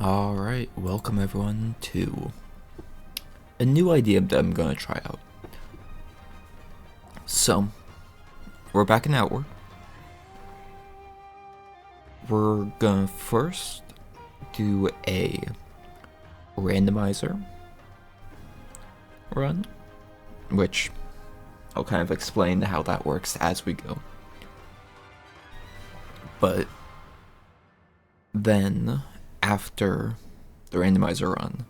Alright, welcome everyone to a new idea that I'm gonna try out. So, we're back in Outward. We're gonna first do a randomizer run, which I'll kind of explain how that works as we go. But then, after the randomizer run,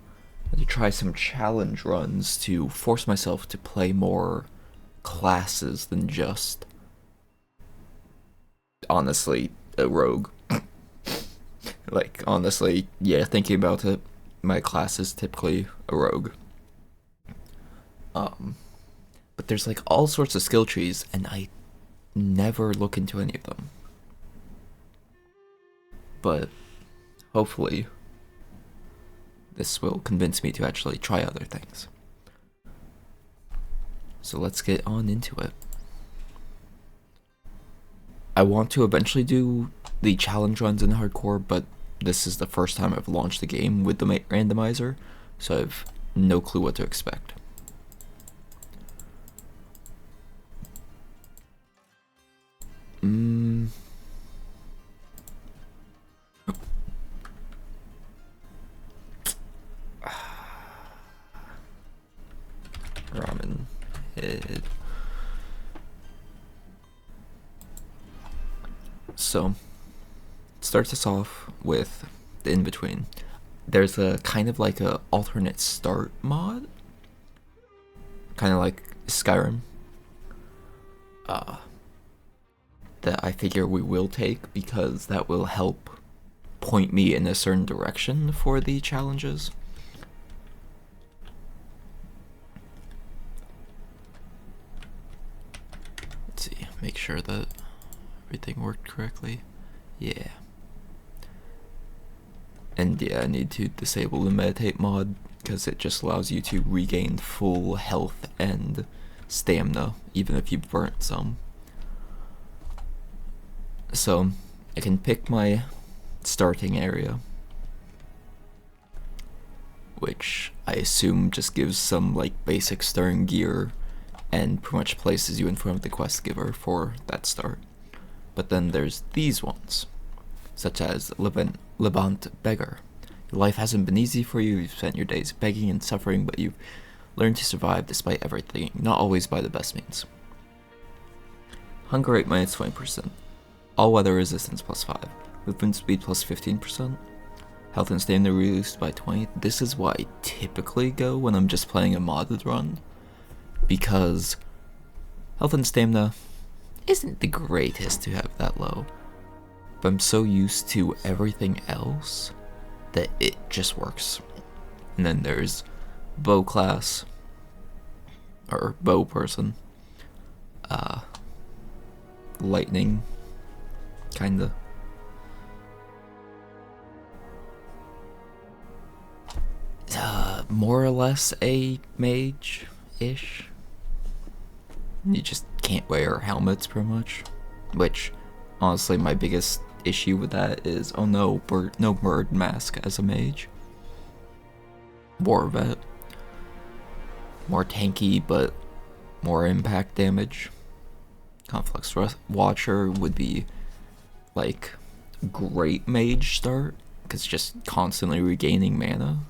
to try some challenge runs to force myself to play more classes than just, honestly, a rogue. Honestly, yeah, thinking about it, my class is typically a rogue. But there's all sorts of skill trees, and I never look into any of them. But hopefully this will convince me to actually try other things. So let's get on into it. I want to eventually do the challenge runs in hardcore, but this is the first time I've launched the game with the randomizer, so I have no clue what to expect. Ramen head. So, it starts us off with the in-between. There's a kind of like a alternate start mod, kind of like Skyrim, that I figure we will take because that will help point me in a certain direction for the challenges. Let's see, make sure that everything worked correctly. Yeah. And yeah, I need to disable the meditate mod because it just allows you to regain full health and stamina even if you burnt some. So I can pick my starting area, which I assume just gives some basic starting gear and pretty much places you in front of the quest giver for that start. But then there's these ones, such as Levant Beggar. Your life hasn't been easy for you, you've spent your days begging and suffering, but you've learned to survive despite everything, not always by the best means. Hunger rate minus 20%. All weather resistance plus 5. Movement speed plus 15%. Health and stamina reduced by 20. This is what I typically go when I'm just playing a modded run, because health and stamina isn't the greatest to have that low, but I'm so used to everything else that it just works. And then there's bow class, or bow person, lightning, kinda. More or less a mage-ish. You just can't wear helmets, pretty much. Which, honestly, my biggest issue with that is, oh no, no bird mask as a mage. War vet. More tanky, but more impact damage. Conflicts Watcher would be, great mage start, because just constantly regaining mana.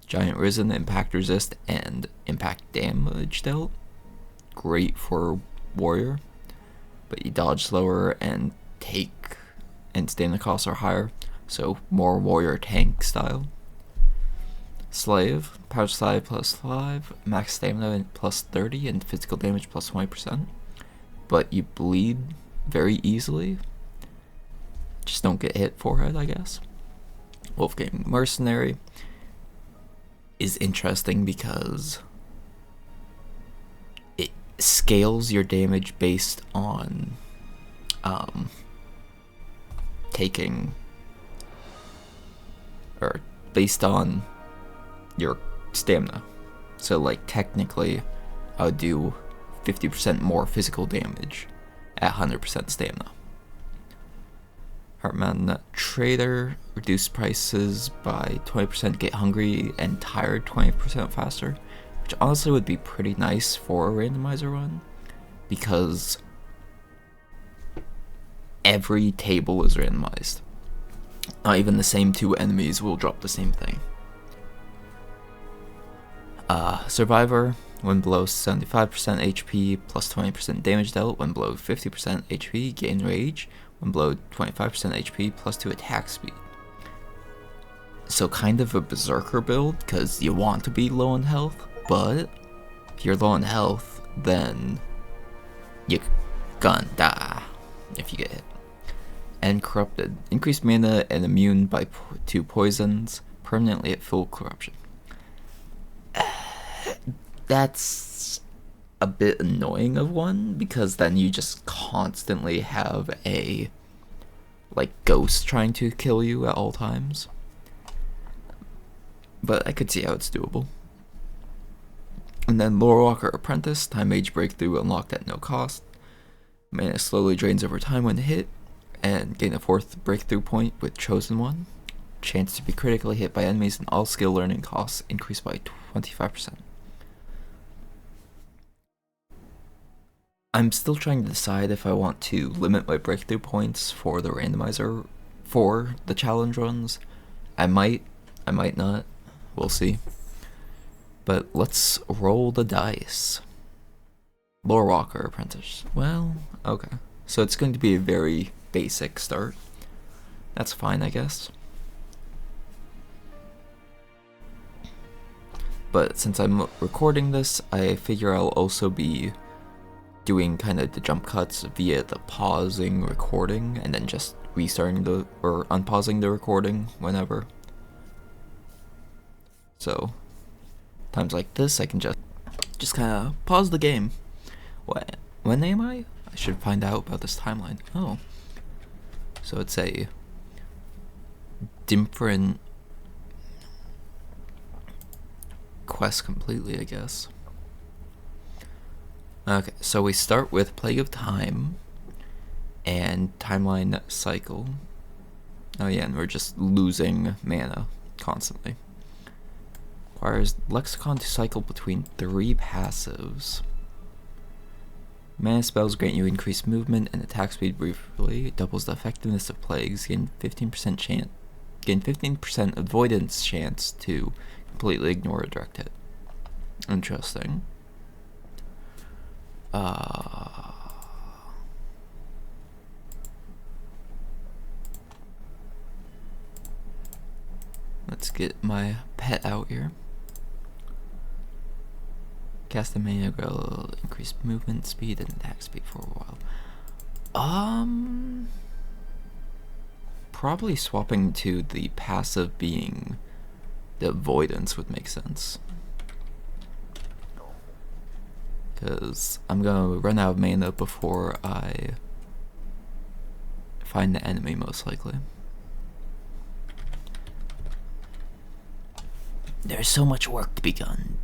Giant Risen, impact resist, and impact damage dealt. Great for warrior, but you dodge slower and stamina costs are higher, so more warrior tank style. Slave, power slide plus 5, max stamina plus 30, and physical damage plus 20%. But you bleed very easily. Just don't get hit forehead, I guess. Wolfgang Mercenary is interesting because it scales your damage based on taking, or based on your stamina. So technically I would do 50% more physical damage at 100% stamina. Heartman Trader, reduce prices by 20%, get hungry and tired 20% faster, which honestly would be pretty nice for a randomizer run, because every table is randomized. Not even the same two enemies will drop the same thing. Survivor, when below 75% HP, plus 20% damage dealt. When below 50% HP, gain rage. When below 25% HP, plus 2 attack speed. So kind of a berserker build, because you want to be low on health, but if you're low on health, then you're gonna die if you get hit. And corrupted, increased mana and immune to poisons, permanently at full corruption. That's a bit annoying of one, because then you just constantly have a ghost trying to kill you at all times. But I could see how it's doable. And then Lorewalker Apprentice, Time Mage Breakthrough unlocked at no cost. Mana slowly drains over time when hit, and gain a 4th breakthrough point with Chosen One. Chance to be critically hit by enemies and all skill learning costs increased by 25%. I'm still trying to decide if I want to limit my breakthrough points for the randomizer for the challenge runs. I might not. We'll see. But let's roll the dice. Lorewalker Apprentice. Well, okay. So it's going to be a very basic start. That's fine, I guess. But since I'm recording this, I figure I'll also be doing kind of the jump cuts via the pausing recording and then just restarting or unpausing the recording whenever. So times like this, I can just kind of pause the game. When am I? I should find out about this timeline. Oh, so it's a different quest completely, I guess. Okay, so we start with Plague of Time and Timeline Cycle. Oh yeah, and we're just losing mana constantly. Requires Lexicon to cycle between 3 passives. Mana spells grant you increased movement and attack speed briefly. It doubles the effectiveness of plagues. Gain 15% avoidance chance to completely ignore a direct hit. Interesting. Let's get my pet out here. Cast a mana will increase movement speed and attack speed for a while. Probably swapping to the passive being the avoidance would make sense. Because I'm gonna run out of mana before I find the enemy, most likely. There's so much work to be done.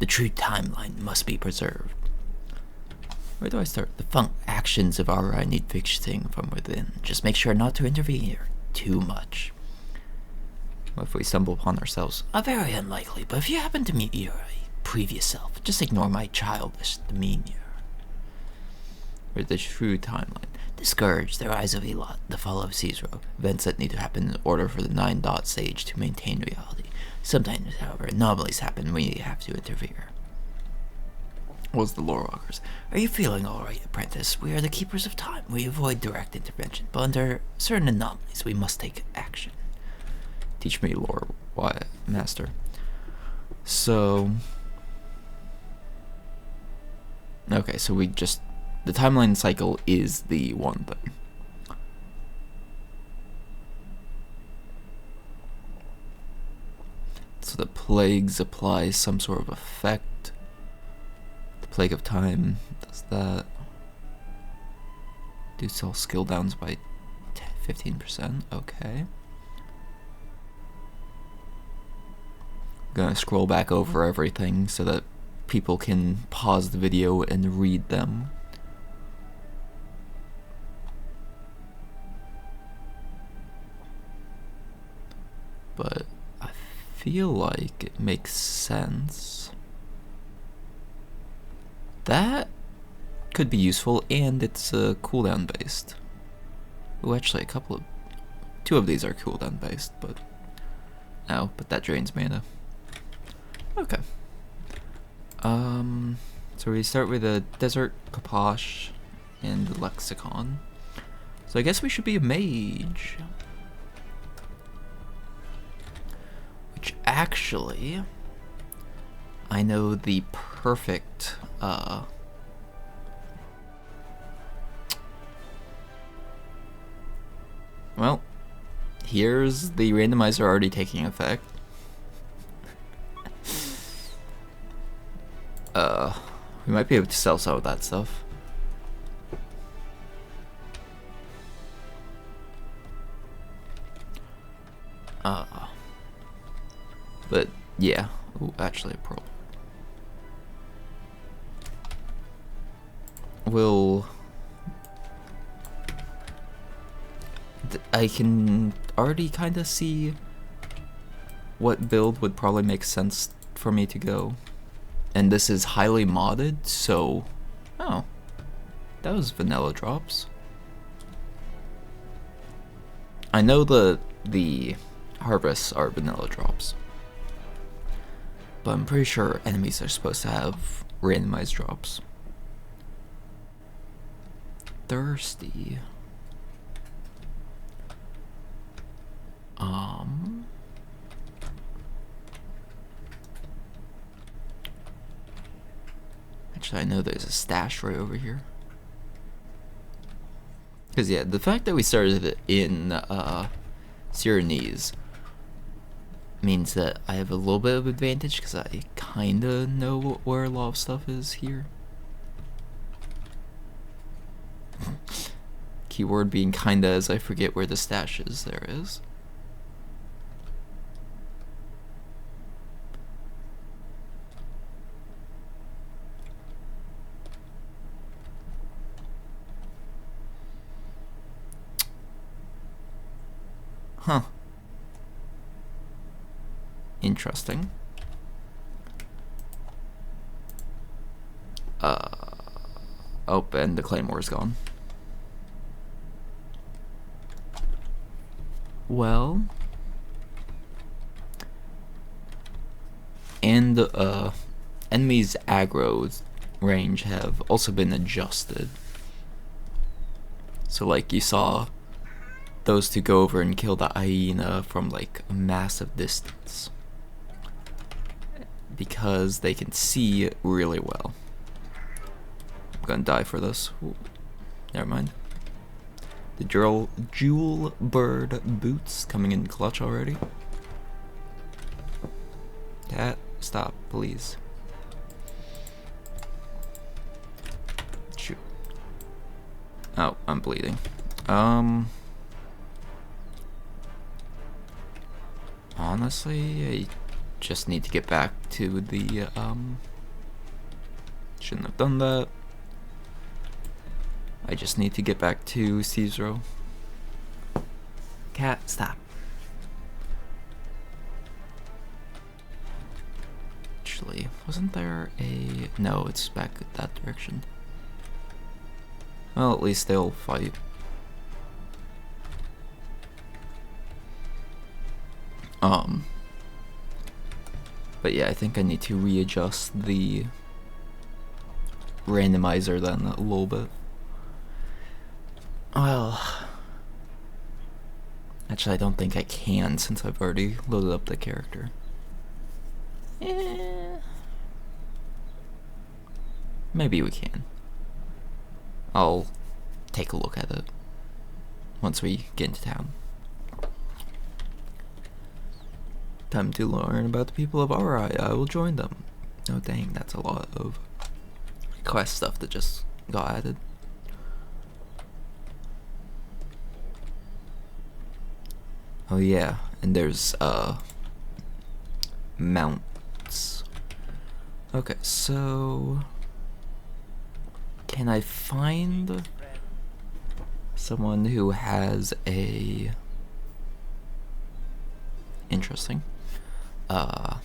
The true timeline must be preserved. Where do I start? The actions of Aura need fixing from within. Just make sure not to intervene too much. What if we stumble upon ourselves? Very unlikely, but if you happen to meet your previous self, just ignore my childish demeanor. Or the true timeline. Discourage the rise of Elot, the fall of Caesar, events that need to happen in order for the 9-dot sage to maintain reality. Sometimes, however, anomalies happen when you have to interfere. Was the Lorewalkers. Are you feeling alright, apprentice? We are the keepers of time. We avoid direct intervention, but under certain anomalies we must take action. Teach me lore, master. So okay, so the timeline cycle is the one thing. So the plagues apply some sort of effect. The Plague of Time does that. Reduce all skill downs by 15%. Okay. Gonna scroll back over everything so that people can pause the video and read them. but I feel like it makes sense. That could be useful, and it's cooldown based. Oh, actually, two of these are cooldown based, but no, but that drains mana. Okay. So we start with a Desert, Kaposh, and Lexicon. So I guess we should be a mage. Which actually, I know the perfect, well, here's the randomizer already taking effect. We might be able to sell some of that stuff. But yeah. Ooh, actually a pearl. I can already kind of see what build would probably make sense for me to go. And this is highly modded, so... Oh. That was vanilla drops. I know the harvests are vanilla drops. But I'm pretty sure enemies are supposed to have randomized drops. Thirsty. Actually, I know there's a stash right over here. Because, yeah, the fact that we started in Syrinese means that I have a little bit of advantage because I kind of know where a lot of stuff is here. Keyword being kinda, as I forget where the stash is. There is. Huh. Interesting. Oh, and the Claymore's gone. Well. And, enemies' aggro range have also been adjusted. So, like, you saw those two go over and kill the hyena from, like, a massive distance. Because they can see really well. I'm gonna die for this. Ooh. Never mind. The Jewel Bird boots coming in clutch already. Cat, stop, please. Shoot. Oh, I'm bleeding. Honestly, I just need to get back to the, shouldn't have done that. I just need to get back to Caesaro. Cat, stop. Actually, wasn't there a... No, it's back that direction. Well, at least they'll fight. But yeah, I think I need to readjust the randomizer then a little bit. Well, actually I don't think I can since I've already loaded up the character. Maybe we can. I'll take a look at it once we get into town. Time to learn about the people of Arai. I will join them. Oh dang, that's a lot of quest stuff that just got added. Oh yeah, and there's mounts. Okay, so can I find someone who has a interesting. I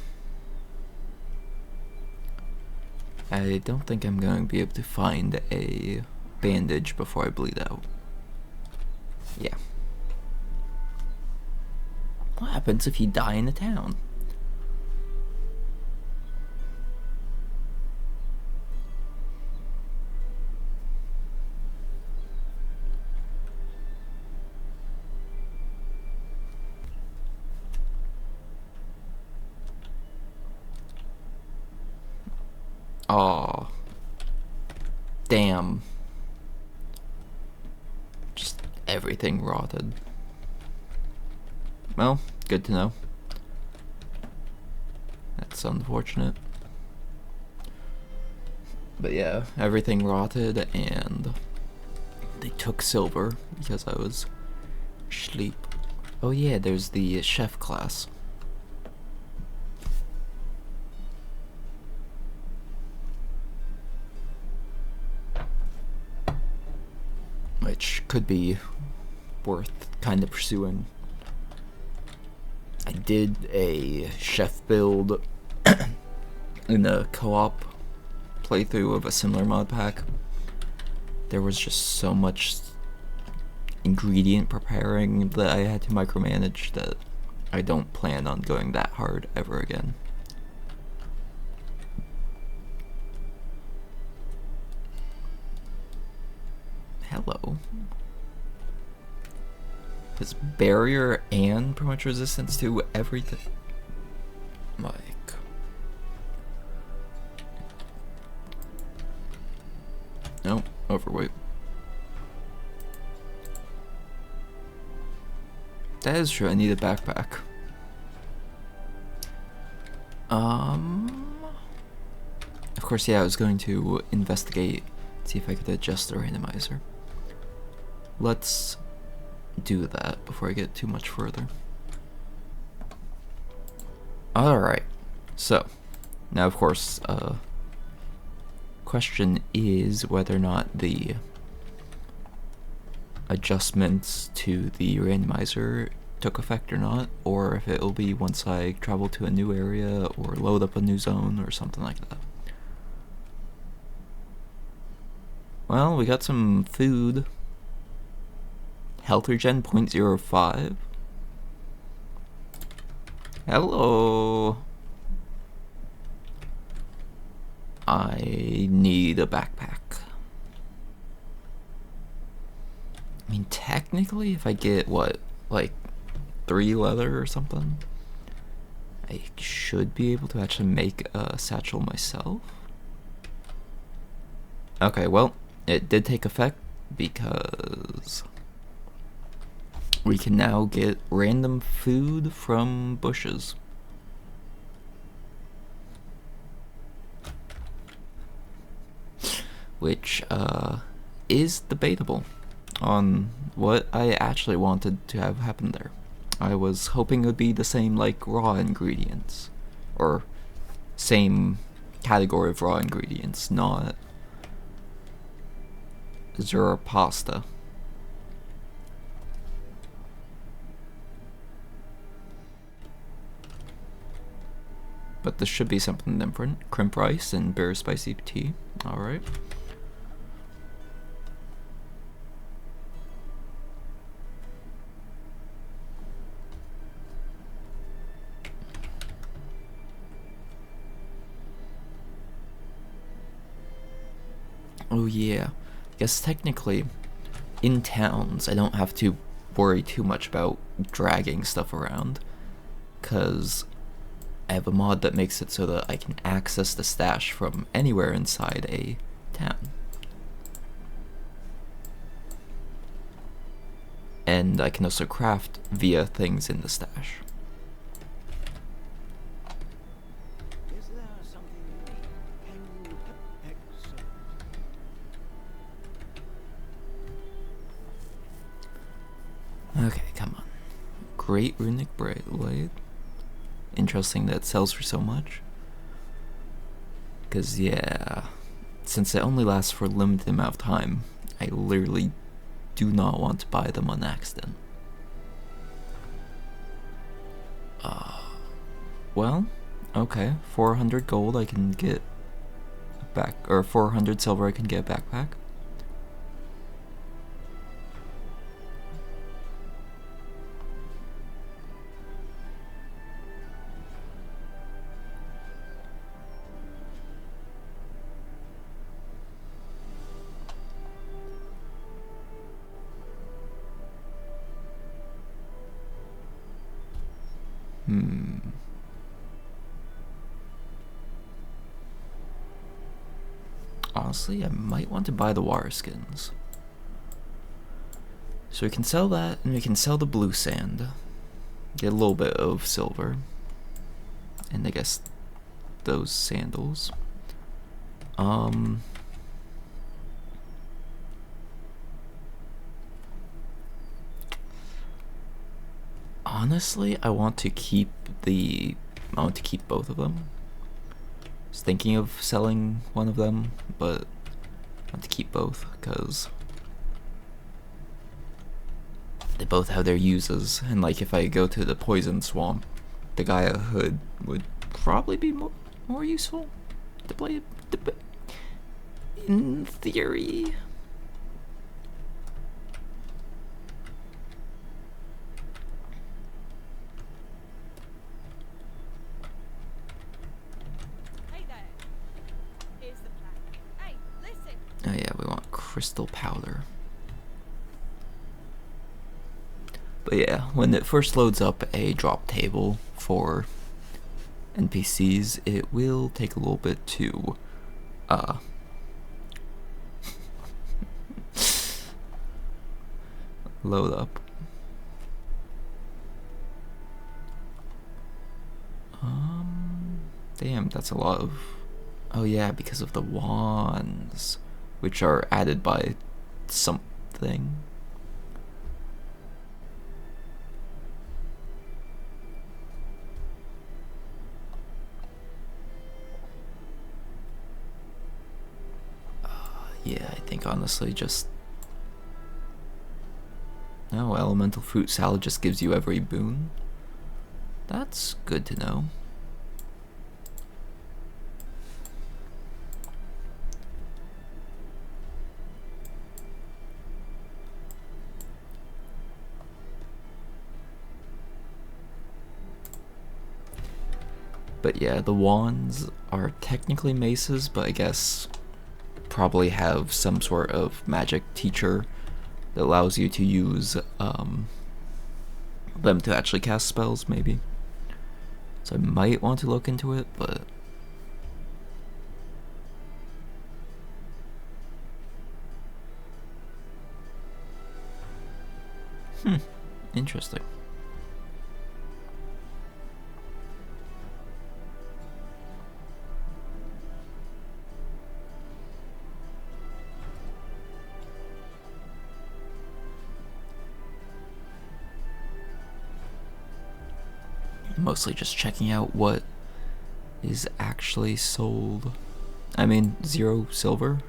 don't think I'm going to be able to find a bandage before I bleed out. Yeah. What happens if you die in a town? Aw. Damn. Just everything rotted. Well, good to know. That's unfortunate. But yeah, everything rotted, and they took silver because I was asleep. Oh yeah, there's the chef class. Which could be worth kind of pursuing. I did a chef build in a co-op playthrough of a similar mod pack. There was just so much ingredient preparing that I had to micromanage that I don't plan on going that hard ever again. Hello. Has barrier and pretty much resistance to everything. Like, no, overweight. That is true, I need a backpack. Of course, yeah, I was going to investigate, see if I could adjust the randomizer. Let's do that before I get too much further. Alright, so, now of course, question is whether or not the adjustments to the randomizer took effect or not, or if it'll be once I travel to a new area or load up a new zone or something like that. Well, we got some food. Health regen 0.05. Hello. I need a backpack. I mean, technically, if I get, what, like 3 leather or something, I should be able to actually make a satchel myself. Okay, well, it did take effect because we can now get random food from bushes. Which is debatable on what I actually wanted to have happen there. I was hoping it would be the same like raw ingredients, or same category of raw ingredients, not Zura pasta. But this should be something different. Crimp rice and berry spicy tea. Alright. Oh yeah. Guess technically, in towns, I don't have to worry too much about dragging stuff around, because I have a mod that makes it so that I can access the stash from anywhere inside a town. And I can also craft via things in the stash. Okay, come on. Great runic blade. Interesting that it sells for so much. Because, yeah, since it only lasts for a limited amount of time, I literally do not want to buy them on accident. Well, okay, 400 gold I can get back, or 400 silver I can get a backpack. Honestly, I might want to buy the water skins. So we can sell that, and we can sell the blue sand. Get a little bit of silver. And I guess those sandals. Honestly, I want to keep both of them. I was thinking of selling one of them, but I want to keep both because they both have their uses. And like, if I go to the poison swamp, the Gaia hood would probably be more useful to play in theory. Oh yeah, we want crystal powder. But yeah, when it first loads up a drop table for NPCs, it will take a little bit to load up. Damn, that's a lot of... Oh yeah, because of the wands, which are added by something. Yeah, I think honestly just... No, elemental fruit salad just gives you every boon. That's good to know. But yeah, the wands are technically maces, but I guess probably have some sort of magic teacher that allows you to use them to actually cast spells, maybe. So I might want to look into it, but... Interesting. Mostly just checking out what is actually sold. I mean, 0 silver.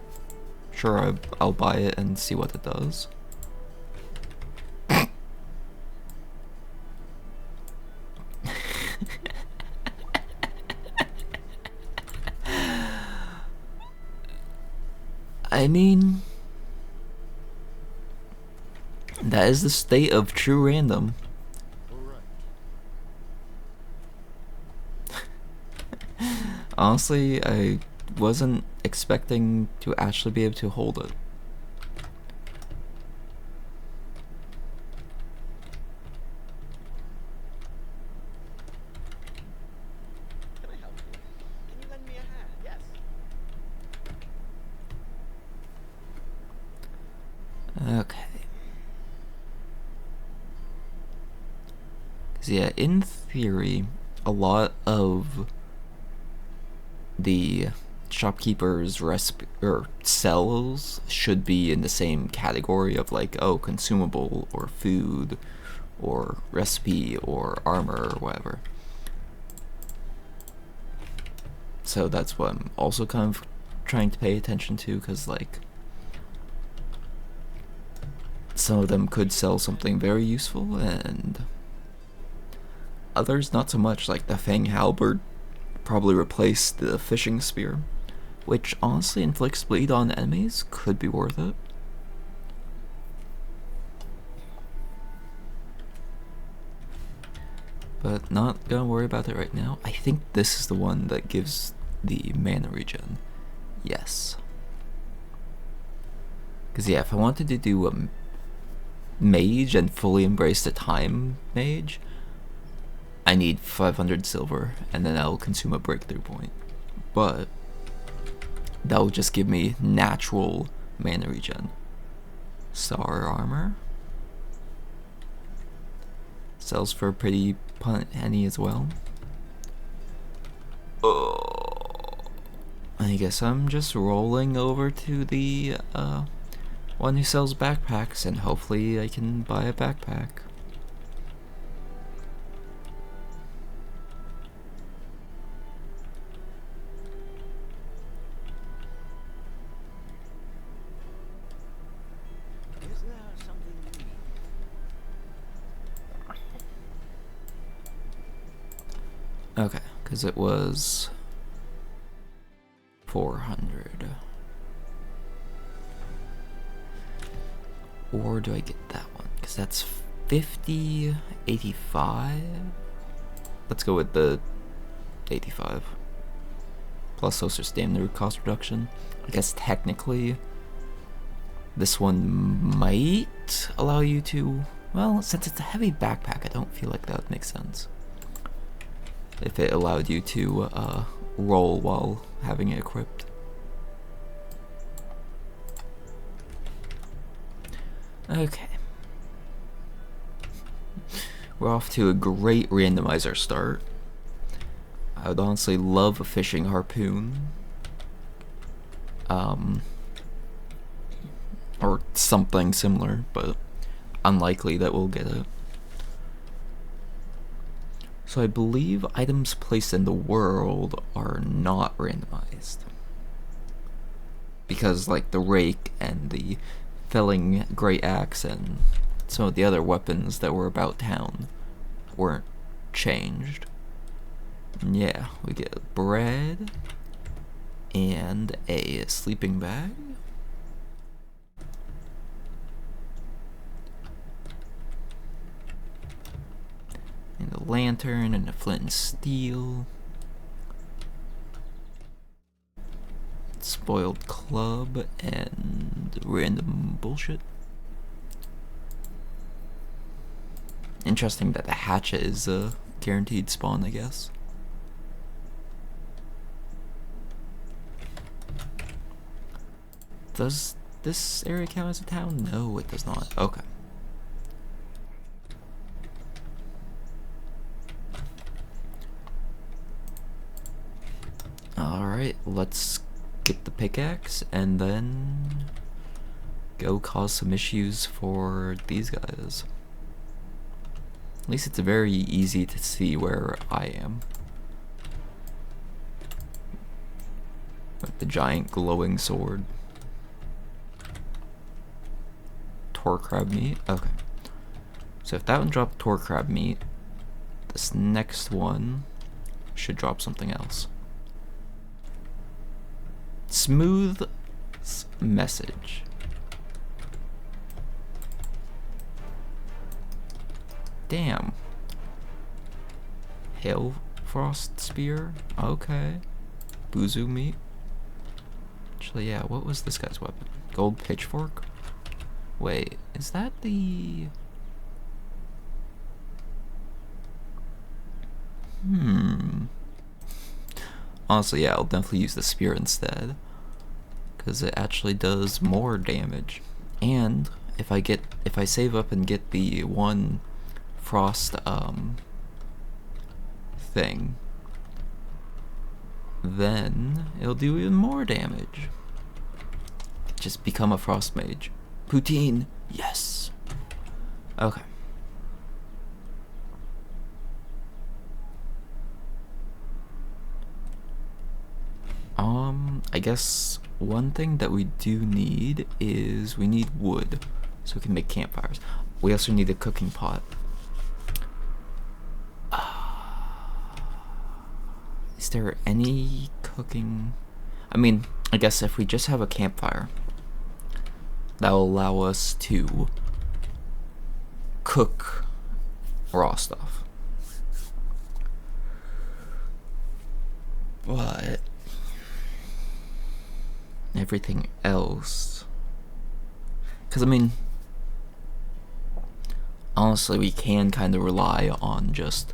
Sure, I'll buy it and see what it does. I mean, that is the state of true random. Honestly, I wasn't expecting to actually be able to hold it. Can I help you? Can you lend me a hand? Yes. Okay. Cause yeah, in theory, a lot of the shopkeepers' cells should be in the same category of like, oh, consumable or food or recipe or armor or whatever. So that's what I'm also kind of trying to pay attention to, because like some of them could sell something very useful, and others not so much, like the Fang Halberd probably replace the fishing spear, which honestly inflicts bleed on enemies, could be worth it. But not gonna worry about it right now. I think this is the one that gives the mana regen. Yes. Because yeah, if I wanted to do a mage and fully embrace the time mage, I need 500 silver, and then I'll consume a breakthrough point. But that will just give me natural mana regen. Star armor sells for a pretty penny as well. I guess I'm just rolling over to the one who sells backpacks, and hopefully I can buy a backpack. Is there something you need? Okay, because it was 400. Or do I get that one? Because that's 50, 85. Let's go with the 85. Plus also stamina cost reduction. I guess technically this one might allow you to, well, since it's a heavy backpack, I don't feel like that would make sense. If it allowed you to roll while having it equipped. Okay. We're off to a great randomizer start. I would honestly love a fishing harpoon. Or something similar, but unlikely that we'll get it. So I believe items placed in the world are not randomized. Because like the rake and the felling great axe and some of the other weapons that were about town weren't changed. And yeah, we get bread and a sleeping bag. And a lantern and a flint and steel. Spoiled club and random bullshit. Interesting that the hatchet is a guaranteed spawn, I guess. Does this area count as a town? No, it does not. Okay. Alright, let's get the pickaxe and then go cause some issues for these guys. At least it's very easy to see where I am. With the giant glowing sword. Tor crab meat? Okay. So if that one dropped tor crab meat, this next one should drop something else. Smooth message. Damn. Hail frost spear? Okay. Buzu meat? Actually, yeah, what was this guy's weapon? Gold pitchfork? Wait, is that the... Honestly, yeah, I'll definitely use the spear instead. Because it actually does more damage. And if I save up and get the one frost thing, then it'll do even more damage. Just become a frost mage. Poutine, yes. Okay. I guess one thing that we do need is we need wood so we can make campfires. We also need a cooking pot. Is there any cooking? I mean, I guess if we just have a campfire, that'll allow us to cook raw stuff. But everything else, because I mean, honestly, we can kind of rely on just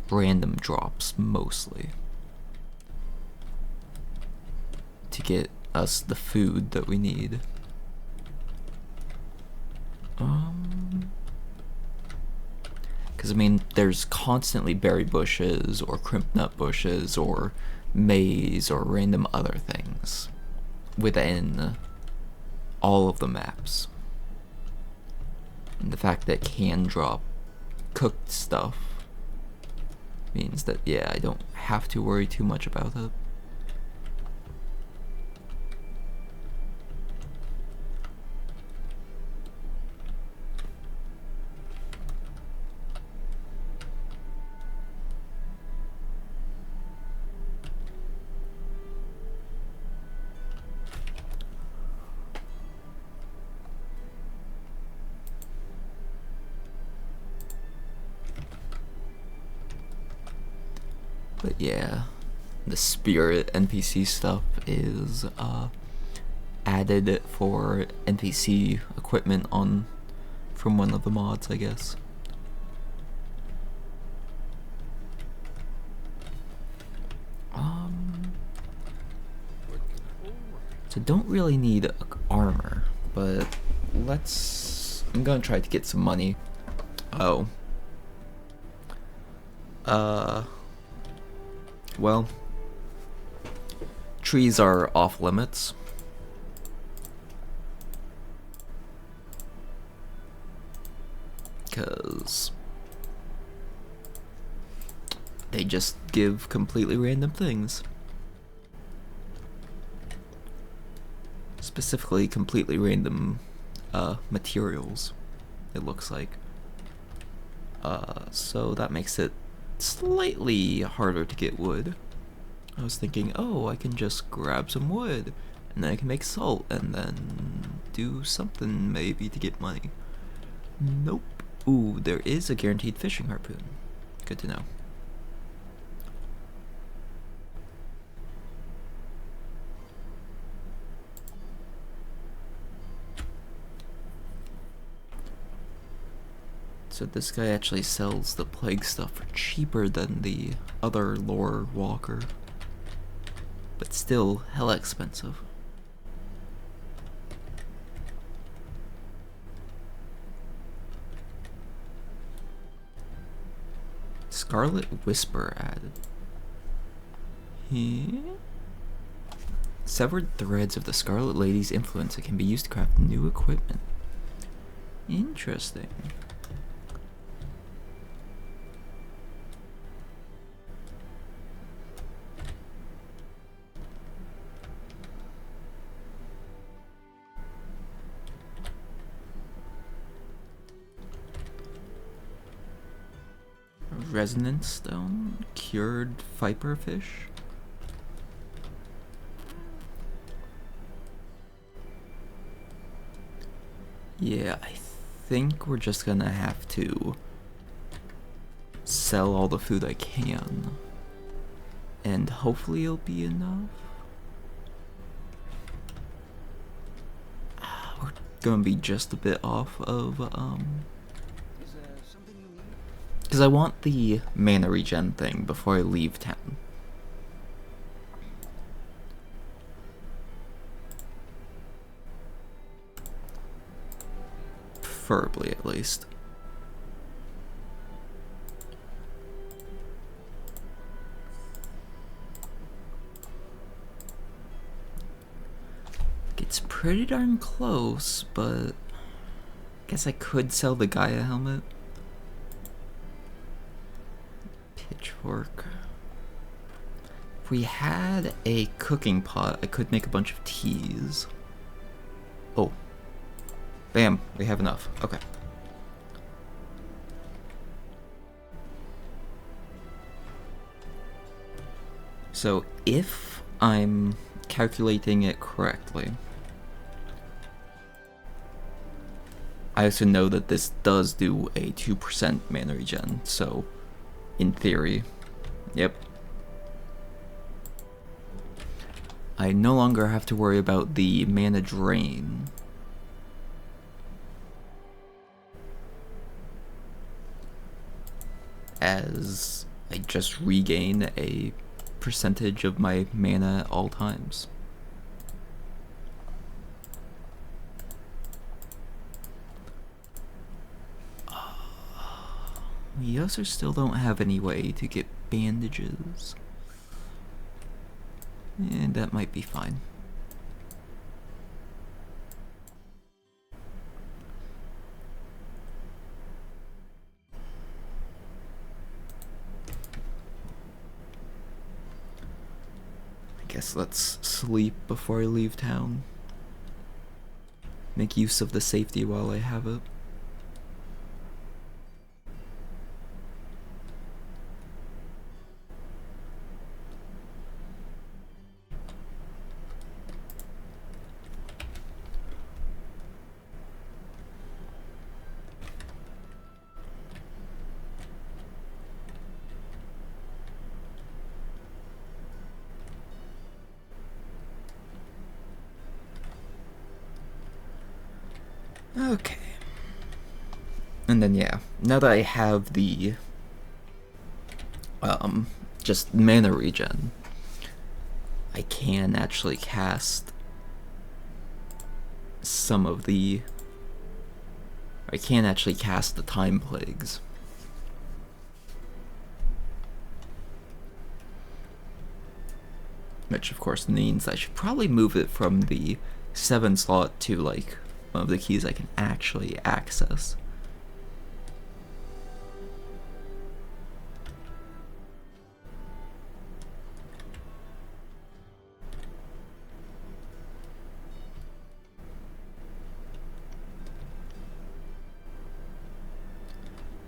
random drops mostly to get us the food that we need. Because I mean, there's constantly berry bushes or crimp nut bushes or maize or random other things within all of the maps. And the fact that it can drop cooked stuff means that, yeah, I don't have to worry too much about it. But yeah, the spirit NPC stuff is added for NPC equipment on from one of the mods, I guess. So don't really need armor, but I'm gonna try to get some money. Oh. Well, trees are off limits. Because they just give completely random things. Specifically, completely random materials, it looks like. So that makes it slightly harder to get wood. I was thinking, oh, I can just grab some wood, and then I can make salt, and then do something maybe to get money. Nope. Ooh, there is a guaranteed fishing harpoon. Good to know. So this guy actually sells the plague stuff for cheaper than the other lore walker. But still hella expensive. Scarlet Whisper added. Severed threads of the Scarlet Lady's influence that can be used to craft new equipment. Interesting. Resonance stone, cured viper fish. Yeah, I think we're just gonna have to sell all the food I can, and hopefully it'll be enough. We're gonna be just a bit off of because I want the mana regen thing before I leave town. Preferably, at least. It's pretty darn close, but I guess I could sell the Gaia helmet. Pitchfork. If we had a cooking pot, I could make a bunch of teas. Oh. Bam, we have enough. Okay. So if I'm calculating it correctly, I also know that this does do a 2% mana regen, so in theory, yep. I no longer have to worry about the mana drain. As I just regain a percentage of my mana at all times. We also still don't have any way to get bandages. And that might be fine. I guess let's sleep before I leave town. Make use of the safety while I have it. Okay. And then yeah, now that I have the just mana regen, I can actually cast some of the I can actually cast the Time Plagues. Which of course means I should probably move it from the 7 slot to like one of the keys I can actually access.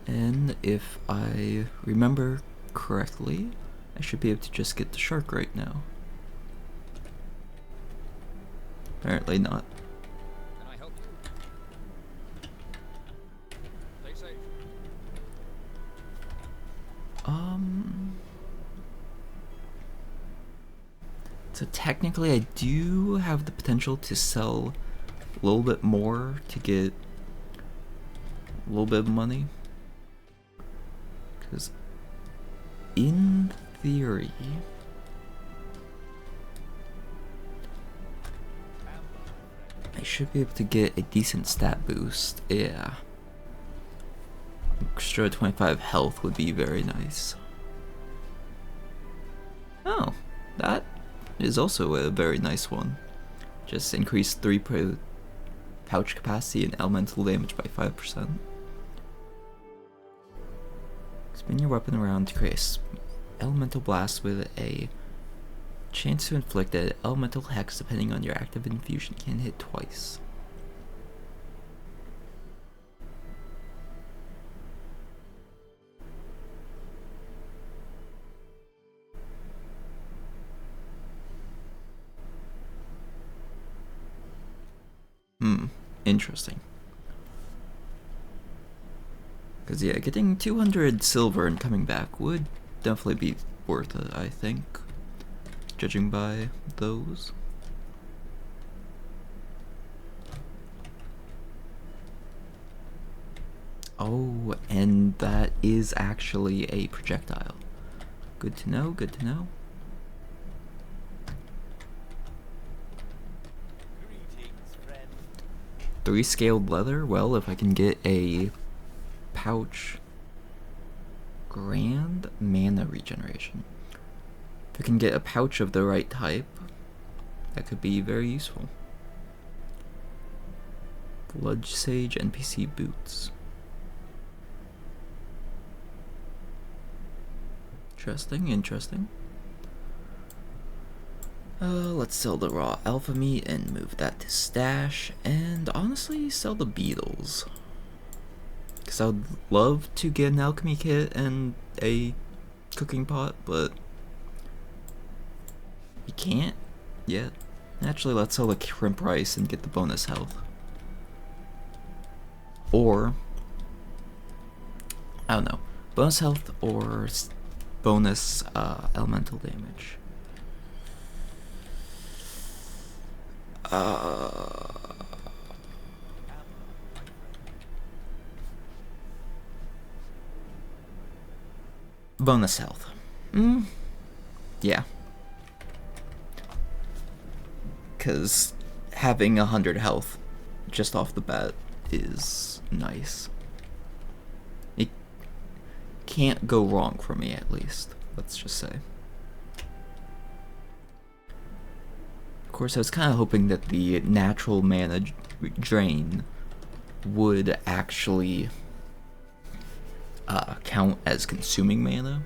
And if I remember correctly, I should be able to just get the shark right now. Apparently not. Can I help you? Stay safe. So technically I do have the potential to sell a little bit more to get a little bit of money. Because in theory, I should be able to get a decent stat boost. Yeah. Extra 25 health would be very nice. Oh, that is also a very nice one. Just increase 3 pouch capacity and elemental damage by 5%. Spin your weapon around to create elemental blast with a chance to inflict an elemental hex depending on your active infusion. Can hit twice. Interesting. Because yeah, getting 200 silver and coming back would definitely be worth it, I think. Judging by those. Oh, and that is actually a projectile. Good to know, good to know. Greetings, friend. 3 scaled leather? Well, if I can get a pouch. Grand mana regeneration. If I can get a pouch of the right type, that could be very useful. Blood Sage NPC boots. Interesting, interesting. Let's sell the raw alpha meat and move that to stash, and honestly sell the beetles. Because I would love to get an alchemy kit and a cooking pot, but You can't yet. Actually, let's sell the shrimp rice and get the bonus health. Or, I don't know, bonus health or bonus elemental damage. Bonus health. Yeah. Because having 100 health just off the bat is nice. It can't go wrong for me, at least. Let's just say. Of course, I was kind of hoping that the natural mana drain would actually count as consuming mana,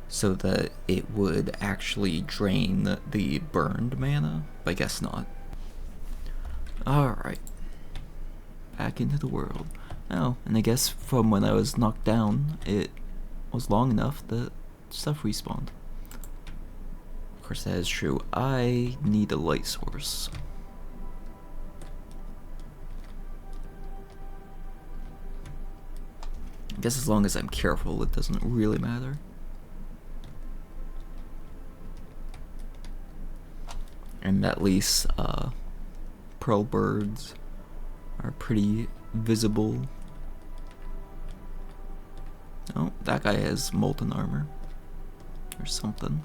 so that it would actually drain the burned mana, but I guess not. Alright. Back into the world. Oh, and I guess from when I was knocked down, it was long enough that stuff respawned. Of course, that is true. I need a light source. I guess as long as I'm careful, it doesn't really matter. And at least, pearl birds are pretty visible. Oh, that guy has molten armor. Or something.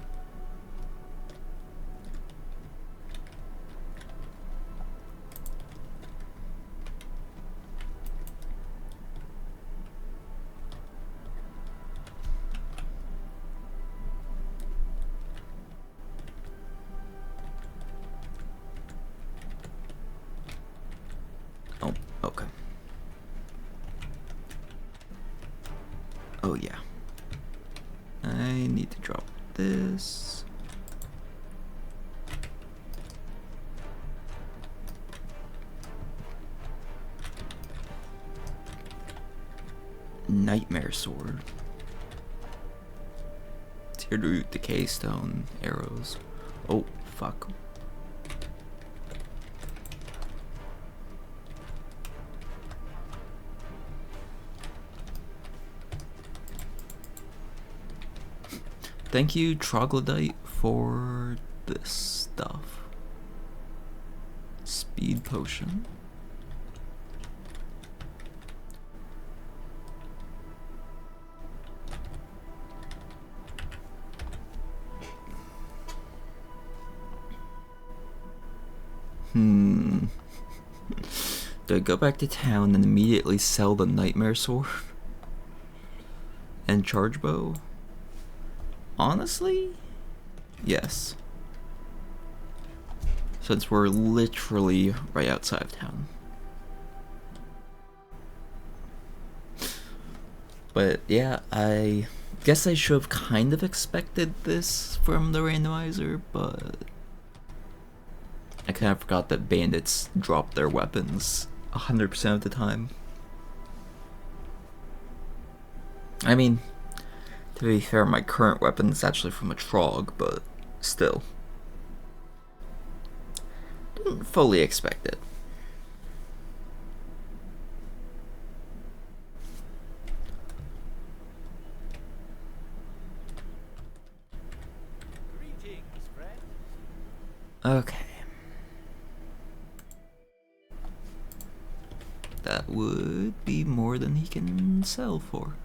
Oh, okay. Oh yeah. I need to drop this. Nightmare sword. Tear root, decay stone, arrows. Oh, fuck. Thank you, Troglodyte, for this stuff. Speed potion. Do I go back to town and immediately sell the Nightmare Sword? And Charge Bow? Honestly, yes. Since we're literally right outside of town. But yeah, I guess I should have kind of expected this from the randomizer, but I kind of forgot that bandits drop their weapons 100% of the time. I mean, to be fair, my current weapon is actually from a Trog, but still. Didn't fully expect it. Greetings, friend. Okay. That would be more than he can sell for.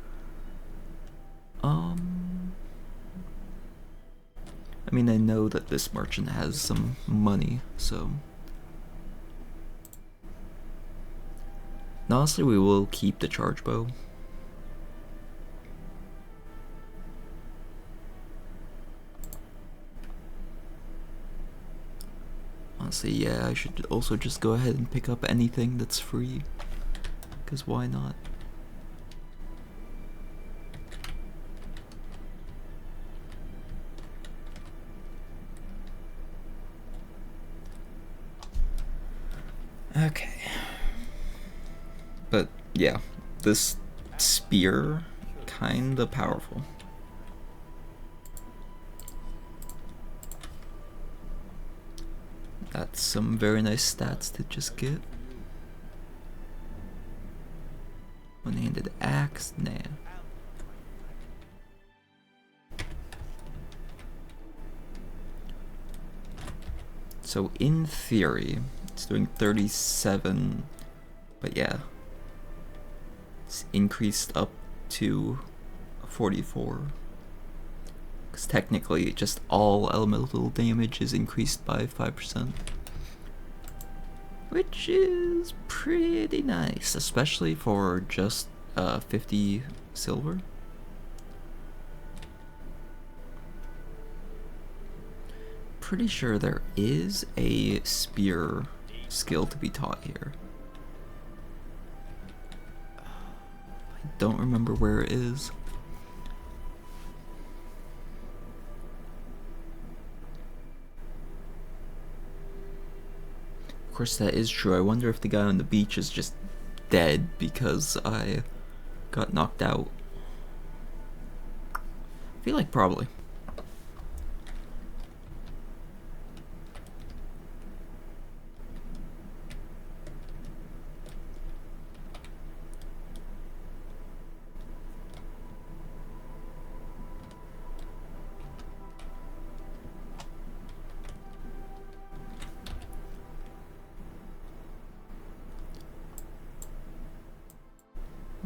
I mean, I know that this merchant has some money, so... And honestly, we will keep the charge bow. Honestly, yeah, I should also just go ahead and pick up anything that's free. Because why not? Okay. But yeah, this spear kinda powerful. That's some very nice stats to just get. One-handed axe, nah. So in theory, it's doing 37, but yeah, it's increased up to 44. Because technically, just all elemental damage is increased by 5%. Which is pretty nice, especially for just 50 silver. Pretty sure there is a spear skill to be taught here. I don't remember where it is. Of course, that is true. I wonder if the guy on the beach is just dead because I got knocked out. I feel like probably.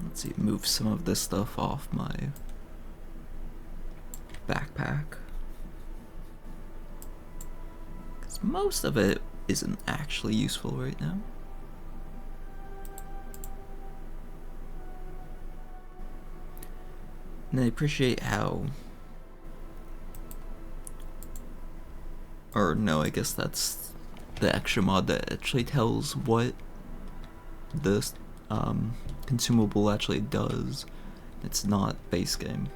Let's see, move some of this stuff off my backpack. Because most of it isn't actually useful right now. And I appreciate how... Or no, I guess that's the extra mod that actually tells what the consumable actually does. It's not base game.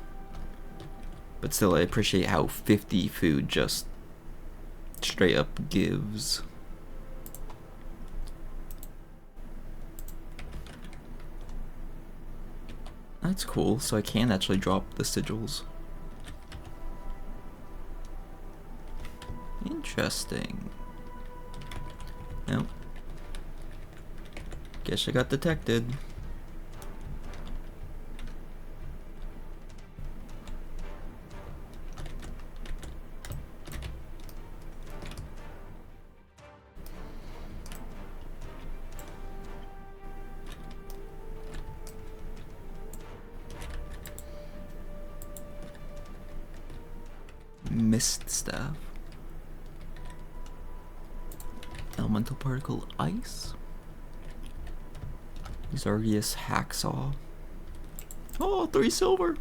But still, I appreciate how 50 food just straight up gives. That's cool, so I can actually drop the sigils. Interesting. Nope. Guess I got detected. Mist staff. Elemental particle ice. Zargius hacksaw. Oh, 3 silver.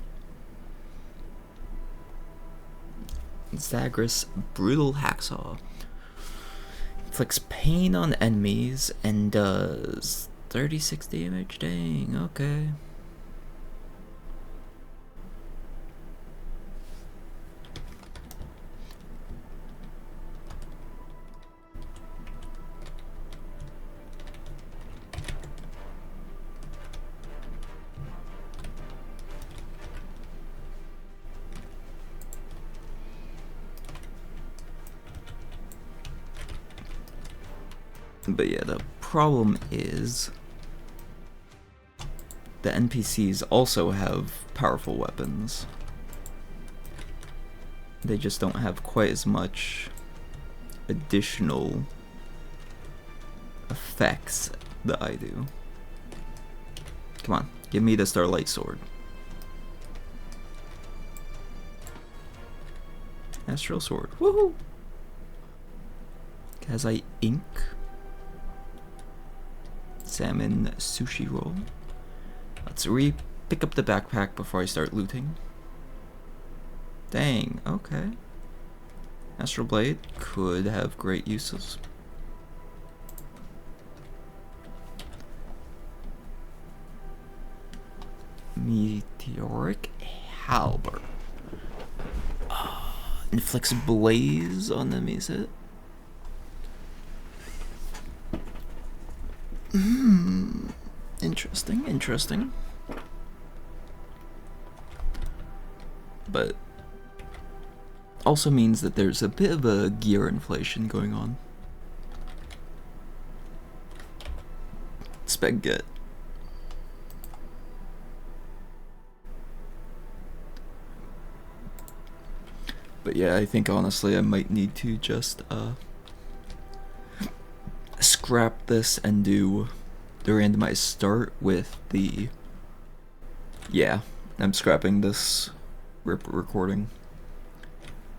Zagreus brutal hacksaw. Inflicts pain on enemies and does 36 damage. Dang, okay. But yeah, the problem is the NPCs also have powerful weapons. They just don't have quite as much additional effects that I do. Come on, give me the Starlight Sword. Astral Sword, woohoo! Kazai Ink. Salmon sushi roll. Let's pick up the backpack before I start looting. Dang, okay. Astral Blade could have great uses. Meteoric Halberd. Inflicts blaze on them, is it? Interesting, interesting. But also means that there's a bit of a gear inflation going on. spec get. But yeah, I think honestly I might need to just scrap this and do the randomized start with the... Yeah, I'm scrapping this recording.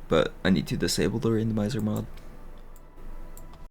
But I need to disable the randomizer mod.